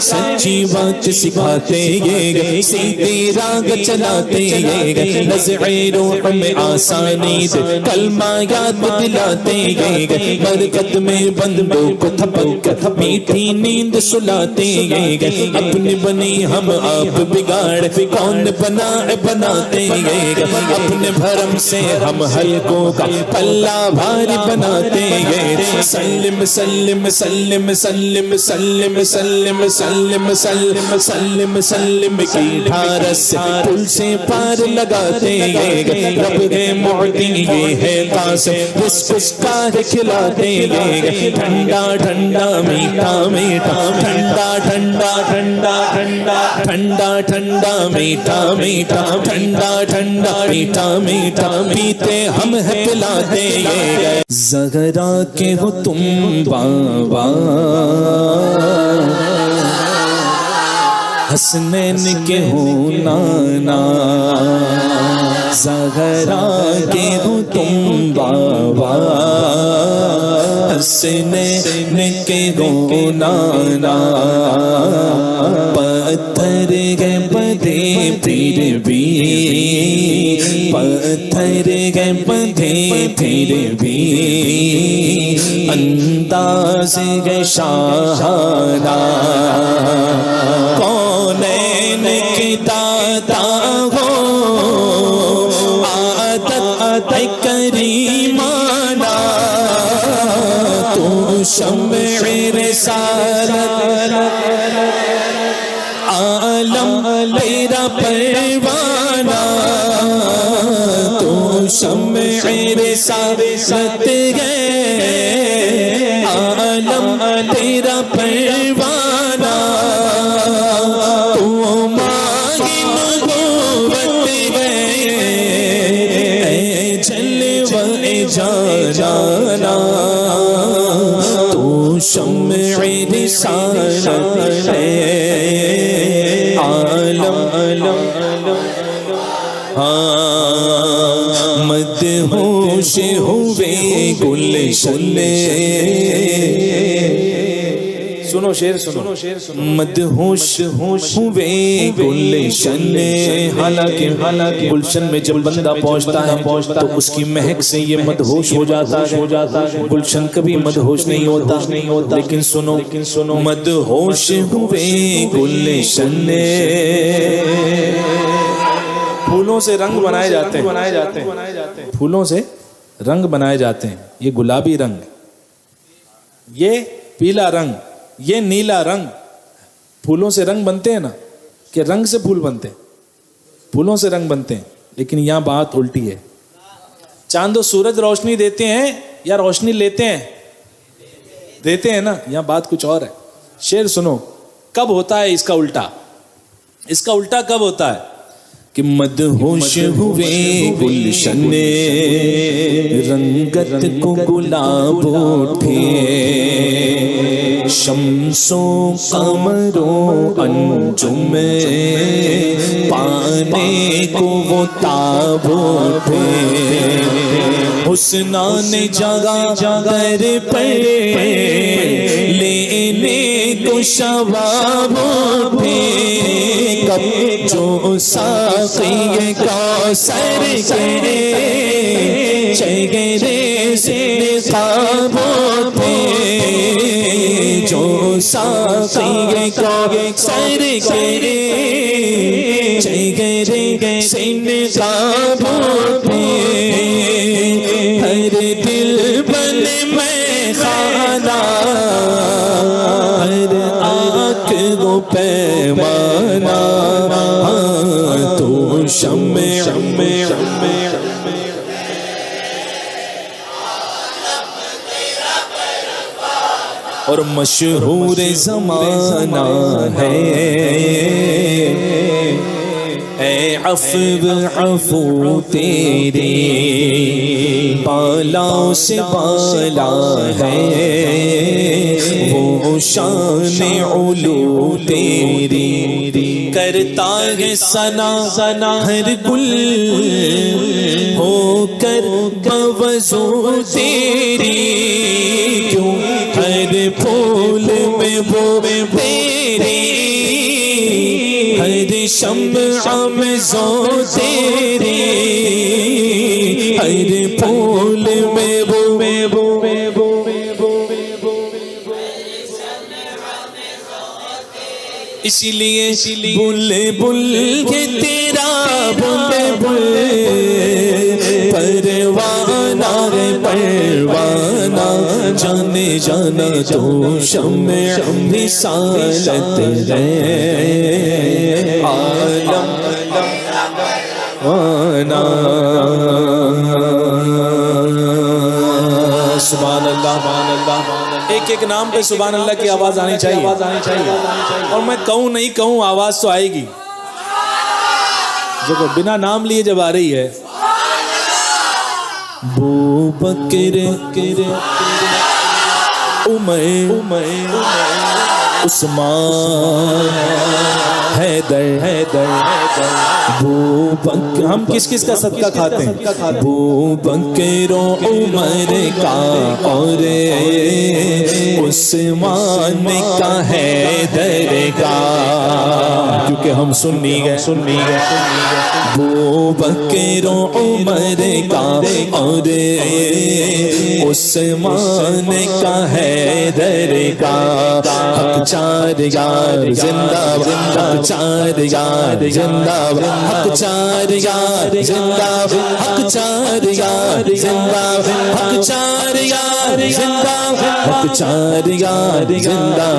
سچی بات سکھاتے یہ سیدھے راگ چلاتے یہ نزع روح میں آسانی دے کلمہ یاد دلاتے یہ برکت میں بندوں کو تھپک میٹھی نیند سلاتے یہ اپنی بنی ہم آپ بگاڑ کون بناتے یہ اپنے بھرم سے ہم حلقوں کا پلہ بھاری بناتے یہ سلم سلم سلم سلم سلم سلم سلم سلم سلم سلم کی ڈھارس سے پل سے پار لگاتے یہ رب ہے معطی یہ ہے قاسم رزق کا کھلاتے یہ ٹھنڈا ٹھنڈا میٹھا میٹھا ٹھنڈا ٹھنڈا ٹھنڈا ٹھنڈا ٹھنڈا ٹھنڈا میٹھا میٹھا ٹھنڈا ٹھنڈا میٹھا میٹھا پیتے ہم ہے پلاتے یہ زہرا کے ہو تم بابا حسنین کے ہو نانا زہرا کے ہو تم بابا حسنین کے ہو نانا پتھر ہے بدے پھر بھی پتھر ہے بدے پھر بھی انداز ہے شاہانہ کونین کی داتا ہو عادت کریمانہ تو شمع رسالت عالم میرا پروانہ تو شمع رسالت ہے عالم تیرا پروانہ تو ماہی نبوت ہے اے جلوہ جانا تو شمع رسالت ہے مدہوش ہوئے گلشن سنو شعر سنو مدہوش ہوئے گلشن حالانکہ گلشن میں جب بندہ پہنچتا ہے تو اس کی مہک سے یہ مدہوش ہو جاتا ہے گلشن کبھی مدہوش نہیں ہوتا لیکن سنو مدہوش ہوئے گلشن پھولوں سے رنگ بنائے جاتے ہیں پھولوں سے رنگ بنائے جاتے ہیں یہ گلابی رنگ یہ پیلا رنگ یہ نیلا رنگ پھولوں سے رنگ بنتے ہیں نا کہ رنگ سے پھول بنتے ہیں پھولوں سے رنگ بنتے ہیں لیکن یہاں بات الٹی ہے چاند و سورج روشنی دیتے ہیں یا روشنی لیتے ہیں نا یہاں بات کچھ اور ہے شعر سنو کب ہوتا ہے اس کا الٹا کب ہوتا ہے کہ مدہوش ہوئے گلشن رنگت کو گلاب اٹھے شمس و قمر و انجم پانے کو وہ تاب اٹھے حسنان جگہ در پر لینے کو شباب اٹھے کب جو ساقی کوثر کرے چہرے سے خواب اٹھے جو ساقی کوثر کرے چہرے سے خواب اٹھے ہر دل بن میں خانہ ہر آنکھ کو پیمانہ تو شمع اور مشہور زمانہ ہے اے عفو تیرے بالا سے بالا ہے وہ شان علو تیری کرتا ہے ثنا ہر گل ہو کر بوضو تیری کیوں ہر پھول میں وہ تیری ہر شمع میں ذو تیری ہر پھول میں بو اسی لیے بلبل کے تیرا بلبل پروانہ ہے پروانہ جانے جانا تو شمع رسالت ہے عالم وانا سبحان اللہ ایک ایک نام پہ سبحان اللہ کی آواز آنی چاہیے اور میں کہوں نہیں کہوں آواز تو آئے گی جو بنا نام لیے جب آ رہی ہے ابو بکر عمر عثمان حیدر ابو بکر ہم کس کس کا صدقہ کھاتے ہیں ابو بکر و عمر کا اور عثمان کا حیدر کا کیونکہ ہم سنی گئے ابو بکر و عمر کا اور عثمان کا حیدر کا حق چار یار زندہ حق چار یار زندہ حق چار یار زندہ حق چار یار زندہ حق چار یار زندہ حق چار یار زندہ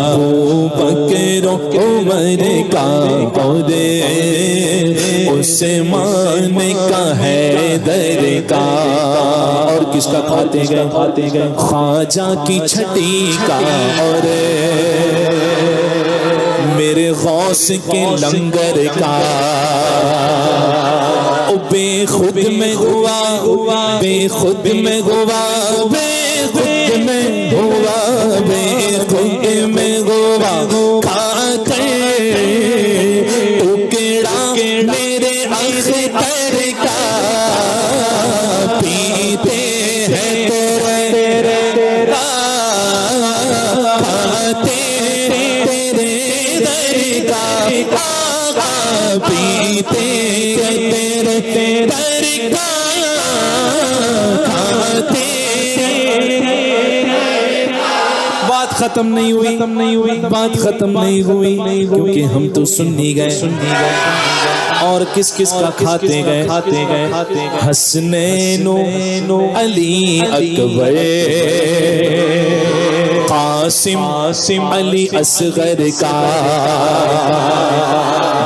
ابو بکر و عمر کا اور عثمان کا حیدر کا اور کس کا کھاتے گئے خواجہ کی چھٹی کا اور میرے غوث کے لنگر کا بے خود میں ہوا بے خود میں ہوا بے خود میں ہوا بے خود میں ہوا کھا کر ٹکڑا میرے اختر کا پیتے ہیں تیرے کھاتے تیرے در کا آقا پیتے تیرے در کا کھاتے بات ختم نہیں ہوئی بات ختم نہیں ہوئی کیونکہ ہم تو سننی گئے اور کس کس کا کھاتے گئے حسنین علی اکبر قاسم علی اصغر کا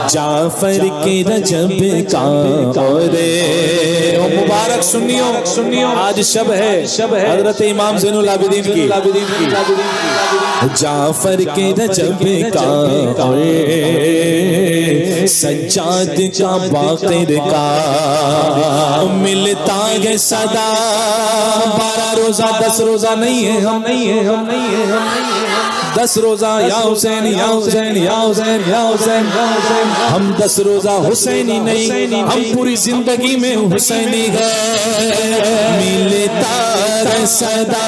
جعفر کے رجب کا اور مبارک سنیو آج شب ہے حضرت امام زین العابدین کی جعفر کے رجب کا اور سجاد کا باقر کا ملتا ہے صدا 12 روزہ 10 روزہ نہیں ہے ہم 10 روزہ یا حسین یا حسین یا حسین یا حسین ہم 10 روزہ حسینی نہیں ہم پوری زندگی میں حسینی ہے ملتا ہے صدا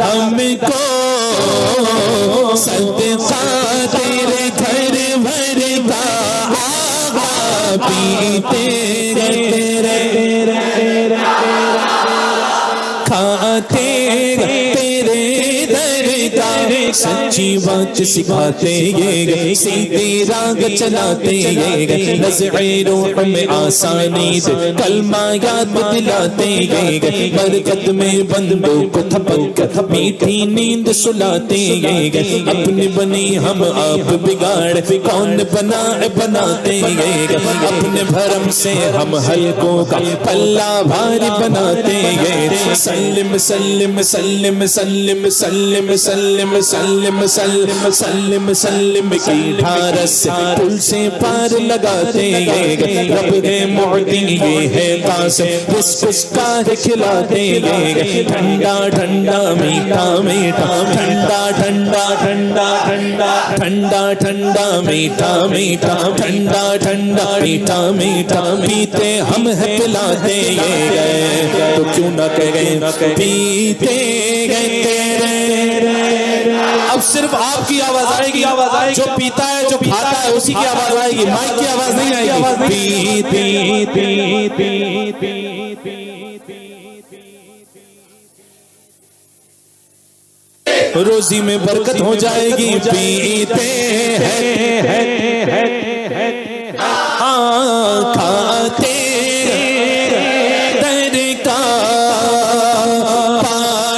ہم کو صدقہ تیرے گھر بھر کا پیتے تیرے کھاتے تیرے در کا سچی بات سکھاتے یہ سیدھی راگ چلاتے یہ نزع روح میں آسانی دے کلمہ یاد دلاتے یہ برکت میں بندوں کو تھپک میٹھی نیند سلاتے یہ اپنی بنی ہم آپ بگاڑ کون بناتے یہ اپنے بھرم سے ہم حلقوں کا پلہ بھاری بناتے یہ سلم سلم سلم سلم سلم سلم سلم سلم سلم سلم کی ڈھارس پل سے پار لگاتے یہ رب ہے معدی یہ ہے قاسم رزق کا کھلاتے یہ ٹھنڈا ٹھنڈا میٹھا میٹھا ٹھنڈا ٹھنڈا ٹھنڈا ٹھنڈا ٹھنڈا ٹھنڈا میٹھا میٹھا ٹھنڈا ٹھنڈا میٹھا میٹھا پیتے ہم ہے پلاتے یہ تو کیوں نہ کہیں پیتے گئے تیرے اب اب صرف آپ کی آواز آئے گی، جو پیتا ہے جو کھاتا ہے اسی کی آواز آئے گی، مائک کی آواز نہیں آئے گی۔ روزی میں برکت ہو جائے گی، پیتے ہیں ہاں کھاتے در کا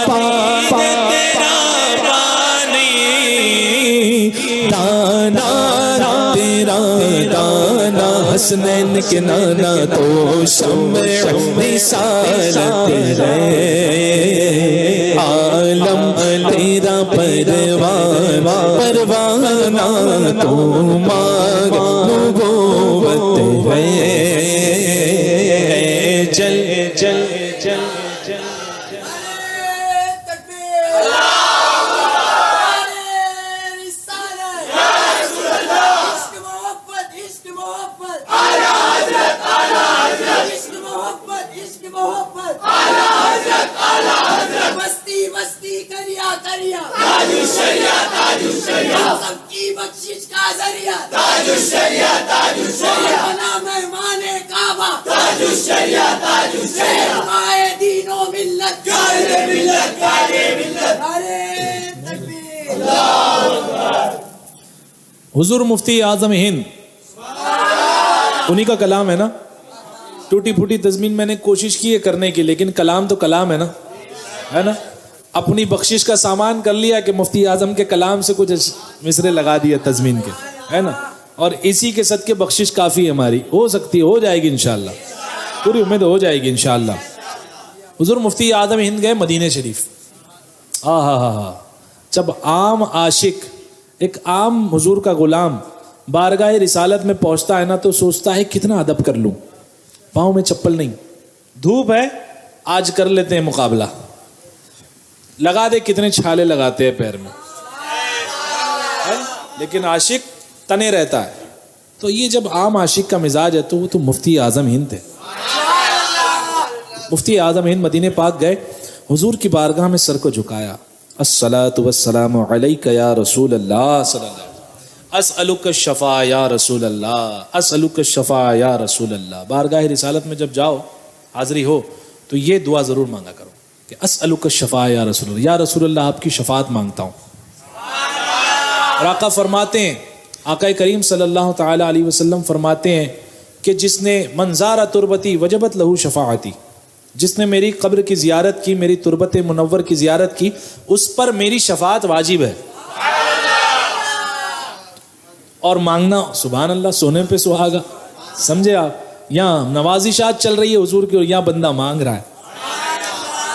پانی، تیرا پانی دانا تیرا دانا، حسنین کے نانا تو شمع رسالت ہے، عالم تیرا پروانہ تو مانگ نبوت ہے، جل جل جل سب کی بخشش کا ذریعہ، تاج الشریعہ تاج الشریعہ، بنا مہمان کعبہ، تاج الشریعہ تاج الشریعہ، آئے دین و ملت، قائد ملت قائد ملت، نعرہ تکبیر، اللہ اکبر۔ حضور مفتی اعظم ہند، انہی کا کلام ہے نا، ٹوٹی پھوٹی تضمین میں نے کوشش کی ہے کرنے کی، لیکن کلام تو کلام ہے نا، ہے نا، اپنی بخشش کا سامان کر لیا کہ مفتی اعظم کے کلام سے کچھ مصرے لگا دیا تضمین کے، ہے نا، اور اسی کے صدقے بخشش کافی ہماری ہو سکتی ہے، ہو جائے گی انشاءاللہ، پوری امید ہو جائے گی انشاءاللہ۔ حضور مفتی اعظم ہند گئے مدینہ شریف، جب عام عاشق، ایک عام حضور کا غلام بارگاہ رسالت میں پہنچتا ہے نا تو سوچتا ہے کتنا ادب کر لوں، پاؤں میں چپل نہیں، دھوپ ہے آج کر لیتے ہیں مقابلہ، لگا دے کتنے چھالے لگاتے ہیں پیر میں، لیکن عاشق تنے رہتا ہے۔ تو یہ جب عام عاشق کا مزاج ہے تو وہ تو مفتی اعظم ہند تھے۔ مفتی اعظم ہند مدینے پاک گئے، حضور کی بارگاہ میں سر کو جھکایا، الصلاۃ والسلام علیک یا رسول اللہ صلی اللہ علیہ وسلم، اسألک الشفاء یا رسول اللہ، اسألک الشفاء یا رسول اللہ۔ بارگاہ رسالت میں جب جاؤ حاضری ہو تو یہ دعا ضرور مانگا کرو کہ اسألک الشفاء یا رسول اللہ، یا رسول اللہ آپ کی شفاعت مانگتا ہوں۔ اور آقا فرماتے ہیں، آقا کریم صلی اللہ تعالی علیہ وسلم فرماتے ہیں کہ جس نے منزار تربتی وجبت لہو شفاعتی، جس نے میری قبر کی زیارت کی، میری تربت منور کی زیارت کی، اس پر میری شفاعت واجب ہے۔ اور مانگنا سبحان اللہ سونے پہ سہاگا، سمجھے آپ، یہاں نوازشات چل رہی ہے حضور کی اور یہاں بندہ مانگ رہا ہے۔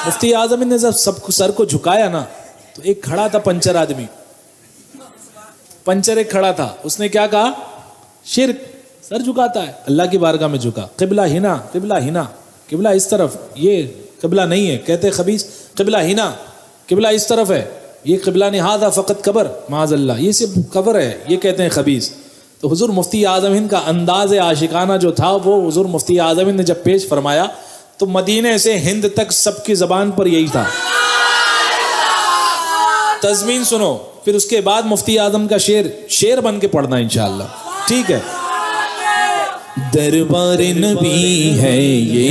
مفتی اعظم نے جب سب کو سر کو جھکایا نا تو ایک کھڑا تھا پنچر آدمی، پنچر ایک کھڑا تھا، اس نے کیا کہا، شرک، سر جھکاتا ہے، اللہ کی بارگاہ میں جھکا، قبلہ ہنا قبلہ ہنا، قبلہ اس طرف، یہ قبلہ نہیں ہے، کہتے خبیث قبلہ ہنا، قبلہ اس طرف ہے، یہ قبلہ نہیں، ھذا فقط قبر، معاذ اللہ، یہ صرف قبر ہے، یہ کہتے ہیں خبیث۔ تو حضور مفتی اعظم ہند کا انداز عاشقانہ جو تھا وہ حضور مفتی اعظم ہند نے جب پیش فرمایا تو مدینے سے ہند تک سب کی زبان پر یہی تھا۔ تضمین سنو، پھر اس کے بعد مفتی اعظم کا شعر بن کے پڑھنا انشاءاللہ، ٹھیک ہے۔ دربار نبی ہے یہ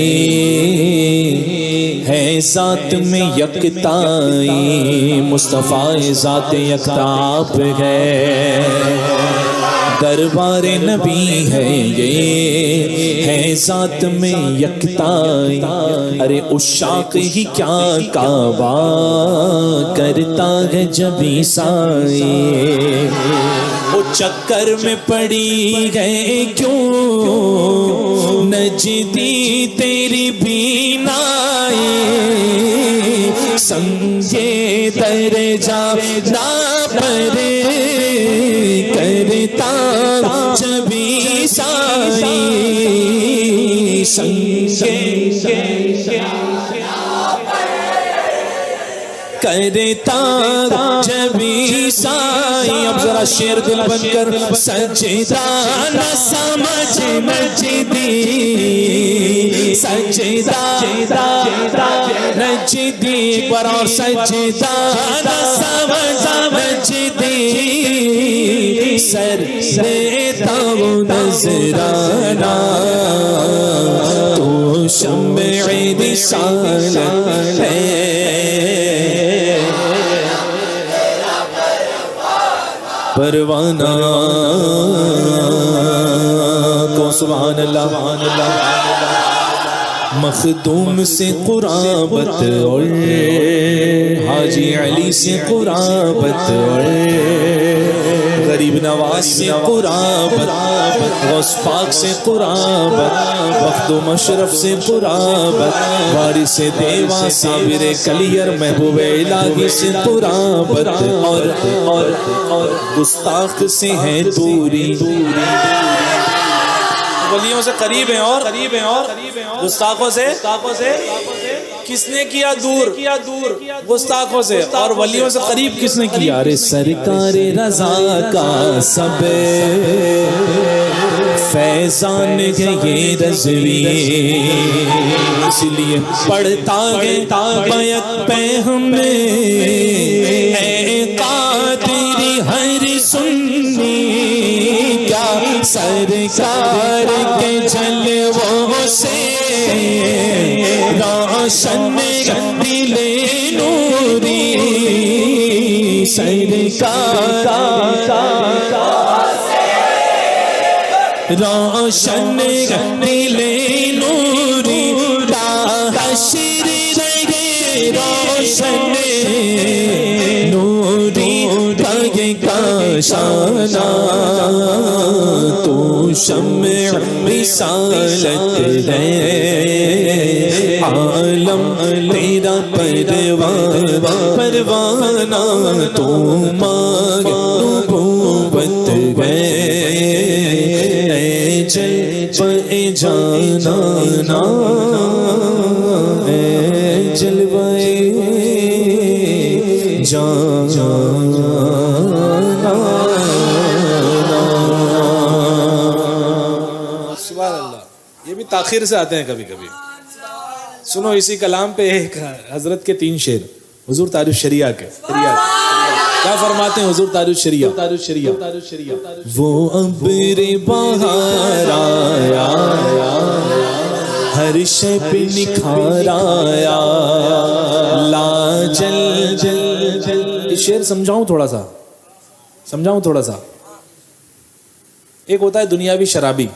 ہے ذات میں یکتائی، مصطفیٰ ذات یکتاب ہے، دربار نبی ہے یہ ہے ذات میں یکتائی، ارے عشاق ہی کیا کعبہ کرتا ہے جب عیسائی، وہ چکر میں پڑی گئے کیوں نجدی تیری بینائی، سنگے درجہ نا پر کرتا جب عیسائی، سنگے کرتا جب عیسائی، بھائی اب ذرا شیر دل بن کر سجدہ نہ سمجھ نجدی سجدہ نجدی پر اور سجدہ نہ سمجھ نجدی سر دیتا ہوں نذرانہ تو شمع رسالت ہے پروانہ کو سبحان اللہ مخدوم سے قرابت اور حاجی علی سے قرابت اور غریب نواز سے قرابت غوث پاک سے قرابت مخدوم اشرف سے قرابت وارث دیوا صابر کلیر محبوب الہی سے قرابت اور گستاخ سے ہے دوری ولیوں سے قریب ہیں اور گستاخوں سے کس نے کیا دور گستاخوں سے اور ولیوں سے قریب کس نے کیا ارے سرکار رضا کا سب فیضان ہے یہ رضوی اس لیے پڑھتا گئے بیعت پہ ہمیں اے قادری ہر سنی کیا سرکار کے جلووں سے روشن دل نوری سرکار روشن دل نوری حشر رہے روشن نوری کاشانہ تو شمع رسالت ہے عالم تیرا پروانہ تو مانگ نبوت ہے اے جلوہ جانانا اے جلوہ جانانا یہ بھی تاخیر سے آتے ہیں کبھی کبھی سنو اسی کلام پہ ایک حضرت کے 3 شعر حضور تاج الشریعہ کے کیا فرماتے ہیں حضور تاج الشریعہ وہ ابر بہار آیا ہر شے پہ نکھار آیا لا جل یہ شعر سمجھاؤں تھوڑا سا ایک ہوتا ہے دنیاوی شرابی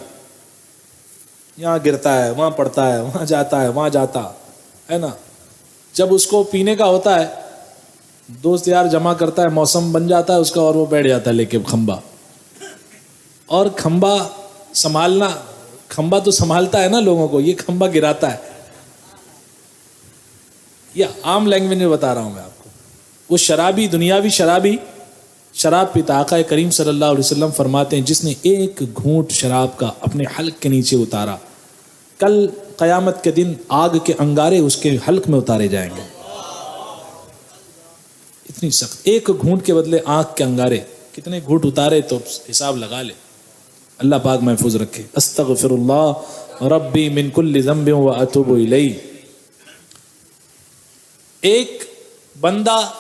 یہاں گرتا ہے وہاں پڑتا ہے وہاں جاتا ہے نا جب اس کو پینے کا ہوتا ہے دوست یار جمع کرتا ہے موسم بن جاتا ہے اس کا اور وہ بیٹھ جاتا ہے لے کے کھمبا اور کھمبا تو سنبھالتا ہے نا لوگوں کو یہ کھمبا گراتا ہے یہ عام لینگویج میں بتا رہا ہوں میں آپ کو وہ شرابی دنیاوی شرابی شراب پیتا آقا کریم صلی اللہ علیہ وسلم فرماتے ہیں جس نے ایک گھونٹ شراب کا اپنے حلق کے نیچے اتارا کل قیامت کے دن آگ کے انگارے اس کے حلق میں اتارے جائیں گے اتنی سخت ایک گھونٹ کے بدلے آنکھ کے انگارے کتنے گھونٹ اتارے تو حساب لگا لے اللہ پاک محفوظ رکھے استغفر اللہ ربی من کل ذنب واتوب الیہ ایک بندہ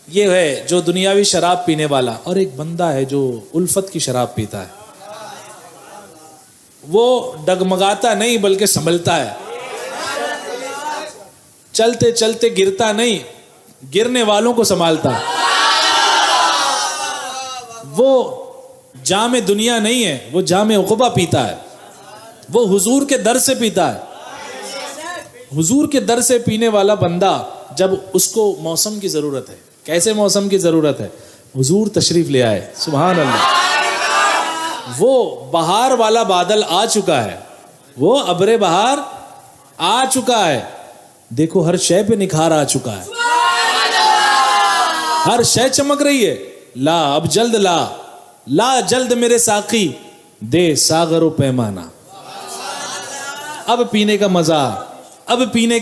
یہ ہے جو دنیاوی شراب پینے والا اور ایک بندہ ہے جو الفت کی شراب پیتا ہے وہ ڈگمگاتا نہیں بلکہ سنبھلتا ہے چلتے چلتے گرتا نہیں گرنے والوں کو سنبھالتا وہ جام دنیا نہیں ہے وہ جام عقبہ پیتا ہے وہ حضور کے در سے پیتا ہے حضور کے در سے پینے والا بندہ جب اس کو موسم کی ضرورت ہے کیسے موسم کی ضرورت ہے حضور تشریف لے آئے سبحان اللہ وہ بہار والا بادل آ چکا ہے وہ ابر بہار آ چکا ہے دیکھو ہر شے پہ نکھار آ چکا ہے ہر شے چمک رہی ہے لا اب جلد لا جلد میرے ساقی دے ساغر و پیمانہ اب پینے کا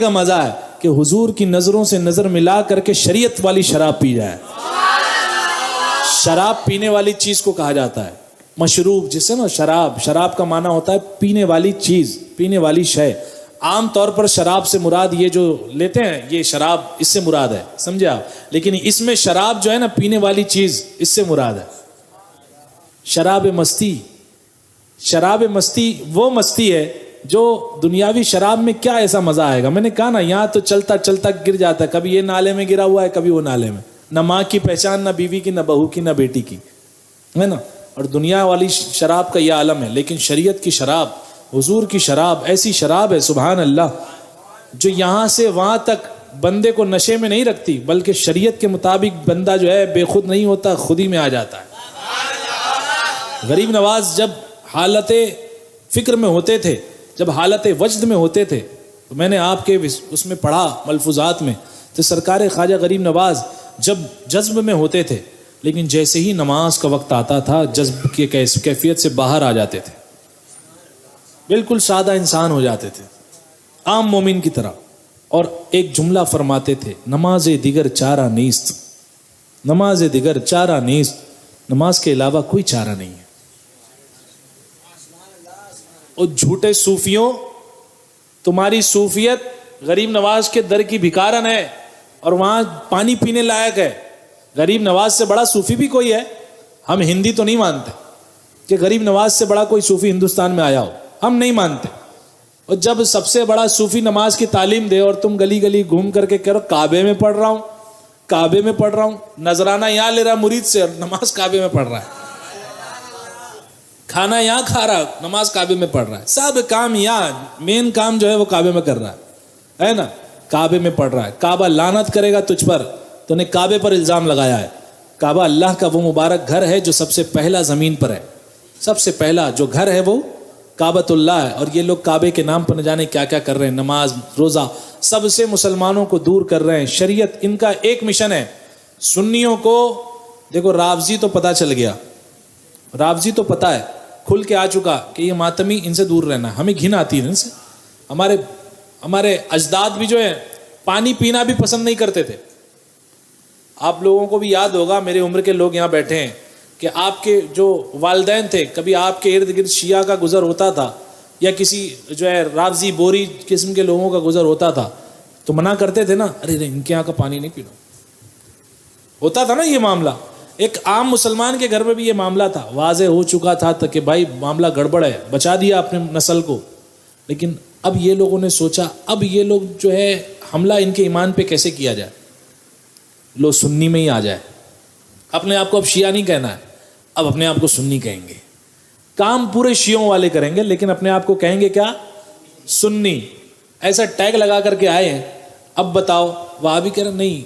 مزہ ہے کہ حضور کی نظروں سے نظر ملا کر کے شریعت والی شراب پی جائے شراب پینے والی چیز کو کہا جاتا ہے مشروب، جس سے نا شراب کا معنی ہوتا ہے پینے والی چیز، پینے والی شے. عام طور پر شراب سے مراد یہ جو لیتے ہیں یہ شراب اس سے مراد ہے، سمجھے آپ، لیکن اس میں شراب جو ہے نا پینے والی چیز اس سے مراد ہے. شراب مستی وہ مستی ہے جو دنیاوی شراب میں کیا ایسا مزہ آئے گا. میں نے کہا نا یہاں تو چلتا چلتا گر جاتا ہے، کبھی یہ نالے میں گرا ہوا ہے کبھی وہ نالے میں، نہ ماں کی پہچان، نہ بیوی کی، نہ بہو کی، نہ بیٹی کی، ہے نا. اور دنیا والی شراب کا یہ عالم ہے. لیکن شریعت کی شراب، حضور کی شراب ایسی شراب ہے سبحان اللہ جو یہاں سے وہاں تک بندے کو نشے میں نہیں رکھتی، بلکہ شریعت کے مطابق بندہ جو ہے بے خود نہیں ہوتا، خود ہی میں آ جاتا ہے. غریب نواز جب حالت فکر میں ہوتے تھے، جب حالت وجد میں ہوتے تھے، تو میں نے آپ کے اس میں پڑھا ملفوظات میں، تو سرکار خواجہ غریب نواز جب جذب میں ہوتے تھے، لیکن جیسے ہی نماز کا وقت آتا تھا جذب کی کیفیت سے باہر آ جاتے تھے، بالکل سادہ انسان ہو جاتے تھے عام مومن کی طرح. اور ایک جملہ فرماتے تھے، نماز دیگر چارہ نیست، نماز دیگر چارہ نیست، نماز کے علاوہ کوئی چارہ نہیں ہے. اور جھوٹے صوفیوں، تمہاری صوفیت غریب نواز کے در کی بھکارن ہے اور وہاں پانی پینے لائق ہے. غریب نواز سے بڑا صوفی بھی کوئی ہے؟ ہم ہندی تو نہیں مانتے کہ غریب نواز سے بڑا کوئی صوفی ہندوستان میں آیا ہو، ہم نہیں مانتے. اور جب سب سے بڑا صوفی نماز کی تعلیم دے اور تم گلی گلی گھوم کر کے کہہ رہو کعبے میں پڑھ رہا ہوں، کعبے میں پڑھ رہا ہوں، نذرانہ یہاں لے رہا مرید سے اور نماز کعبے میں پڑھ رہا ہے، کھانا یہاں کھا رہا نماز کعبے میں پڑھ رہا ہے، سب کام یہاں، مین کام جو ہے وہ کعبے میں کر رہا ہے نا، کعبے میں پڑھ رہا ہے. کعبہ لعنت کرے گا تجھ پر، تو نے کعبے پر الزام لگایا ہے. کعبہ اللہ کا وہ مبارک گھر ہے جو سب سے پہلا زمین پر ہے، سب سے پہلا جو گھر ہے وہ کعبۃ اللہ ہے. اور یہ لوگ کعبے کے نام پر نہ جانے کیا کیا کر رہے ہیں، نماز روزہ سب سے مسلمانوں کو دور کر رہے ہیں. شریعت ان کا ایک مشن ہے. سنیوں کو دیکھو، رافضی تو پتہ چل گیا، رافضی تو پتہ ہے، کھل کے آ چکا کہ یہ ماتمی، ان سے دور رہنا. ہمیں گھن آتی ہے ان سے. ہمارے اجداد بھی جو ہے پانی پینا بھی پسند نہیں کرتے تھے. آپ لوگوں کو بھی یاد ہوگا، میرے عمر کے لوگ یہاں بیٹھے ہیں، کہ آپ کے جو والدین تھے کبھی آپ کے ارد گرد شیعہ کا گزر ہوتا تھا یا کسی جو ہے رافضی بوری قسم کے لوگوں کا گزر ہوتا تھا تو منع کرتے تھے نا، ارے ان کے یہاں کا پانی نہیں پینا. ہوتا تھا نا یہ معاملہ. ایک عام مسلمان کے گھر میں بھی یہ معاملہ تھا، واضح ہو چکا تھا کہ بھائی معاملہ گڑبڑ ہے، بچا دیا اپنے نسل کو. لیکن اب یہ لوگوں نے سوچا اب یہ لوگ جو ہے حملہ ان کے ایمان پہ کیسے کیا جائے، لو سنی میں ہی آ جائے. اپنے آپ کو اب شیعہ نہیں کہنا ہے، اب اپنے آپ کو سنی کہیں گے. کام پورے شیعوں والے کریں گے لیکن اپنے آپ کو کہیں گے کیا، سنی. ایسا ٹیگ لگا کر کے آئے ہیں. اب بتاؤ، وہابی کہہ رہا نہیں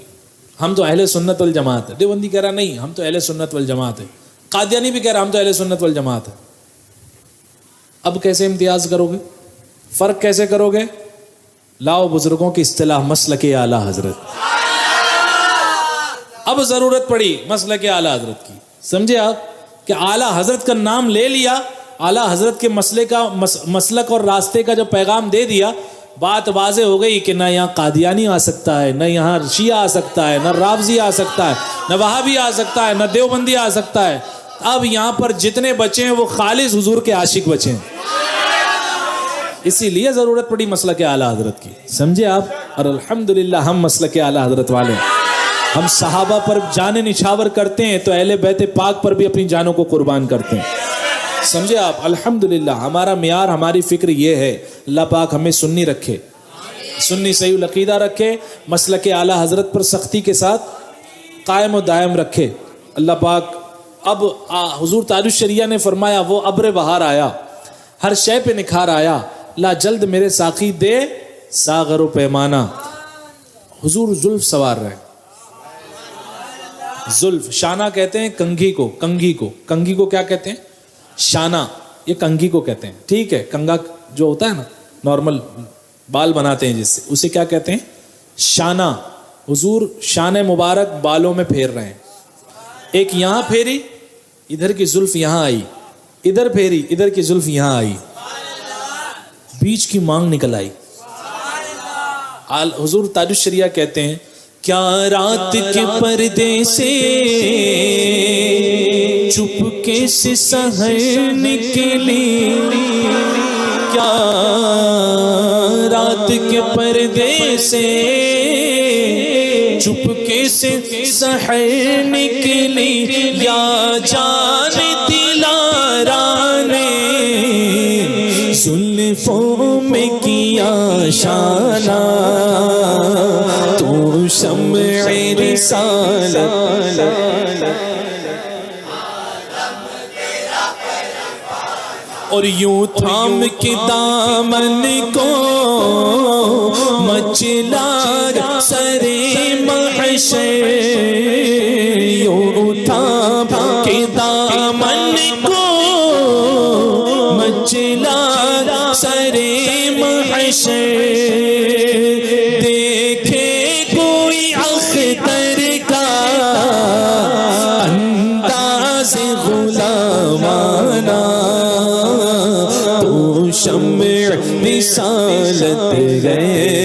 ہم تو اہل سنت والجماعت ہے، دیوبندی کہہ رہا نہیں ہم تو اہل سنت والجماعت ہے، قادیانی بھی کہہ رہا ہم تو اہل سنت والجماعت ہے. اب کیسے امتیاز کرو گے، فرق کیسے کرو گے؟ لاؤ بزرگوں کی اصطلاح مسلک اعلیٰ حضرت. اب ضرورت پڑی مسلک اعلیٰ حضرت کی. سمجھے آپ کہ اعلیٰ حضرت کا نام لے لیا، اعلیٰ حضرت کے مسلک اور راستے کا جو پیغام دے دیا، بات واضح ہو گئی کہ نہ یہاں قادیانی آ سکتا ہے، نہ یہاں شیعہ آ سکتا ہے، نہ رافضی آ سکتا ہے، نہ وہابی آ سکتا ہے، نہ دیوبندی آ سکتا ہے. اب یہاں پر جتنے بچے ہیں وہ خالص حضور کے عاشق بچے ہیں. اسی لیے ضرورت پڑی مسلک اعلیٰ حضرت کی. سمجھے آپ؟ اور الحمدللہ ہم مسلک اعلیٰ حضرت والے ہیں. ہم صحابہ پر جان نچھاور کرتے ہیں تو اہل بیت پاک پر بھی اپنی جانوں کو قربان کرتے ہیں. سمجھے آپ؟ الحمدللہ ہمارا معیار، ہماری فکر یہ ہے، اللہ پاک ہمیں سنی رکھے، سنی صحیح العقیدہ رکھے، مسلک اعلیٰ حضرت پر سختی کے ساتھ قائم و دائم رکھے. اللہ پاک اب حضور تاج الشریعہ نے فرمایا وہ ابر بہار آیا، ہر شے پہ نکھار آیا، لا جلد میرے ساقی دے ساغر و پیمانہ. حضور زلف سوار رہے. زلف، شانہ کہتے ہیں کنگھی کو، کنگھی کو کیا کہتے ہیں؟ شانہ. یہ کنگھی کو کہتے ہیں. ٹھیک ہے، کنگا جو ہوتا ہے نا نارمل بال بناتے ہیں جس سے، اسے کیا کہتے ہیں؟ شانہ. حضور شانہ مبارک بالوں میں پھیر رہے ہیں. ایک یہاں پھیری، ادھر کی زلف یہاں آئی، ادھر پھیری، ادھر کی زلف یہاں آئی، بیچ کی مانگ نکل آئی. حضور تاج الشریعہ کہتے ہیں کیا رات کے پردے سے چپکے سے سحر نکلی، کیا رات کے پردے سے چپکے سے سحر نکلی، یا جان دلارا نے زلفوں میں کیا شانہ، تو شمع رسالت اور یوں تھام کے دامن کو مچلا سرے محشر، یوں تھام کے دامن کو مچلا سرے محشر، دیکھے کوئی اختر کا انداز غلامانہ، تو شمع رسالت گئے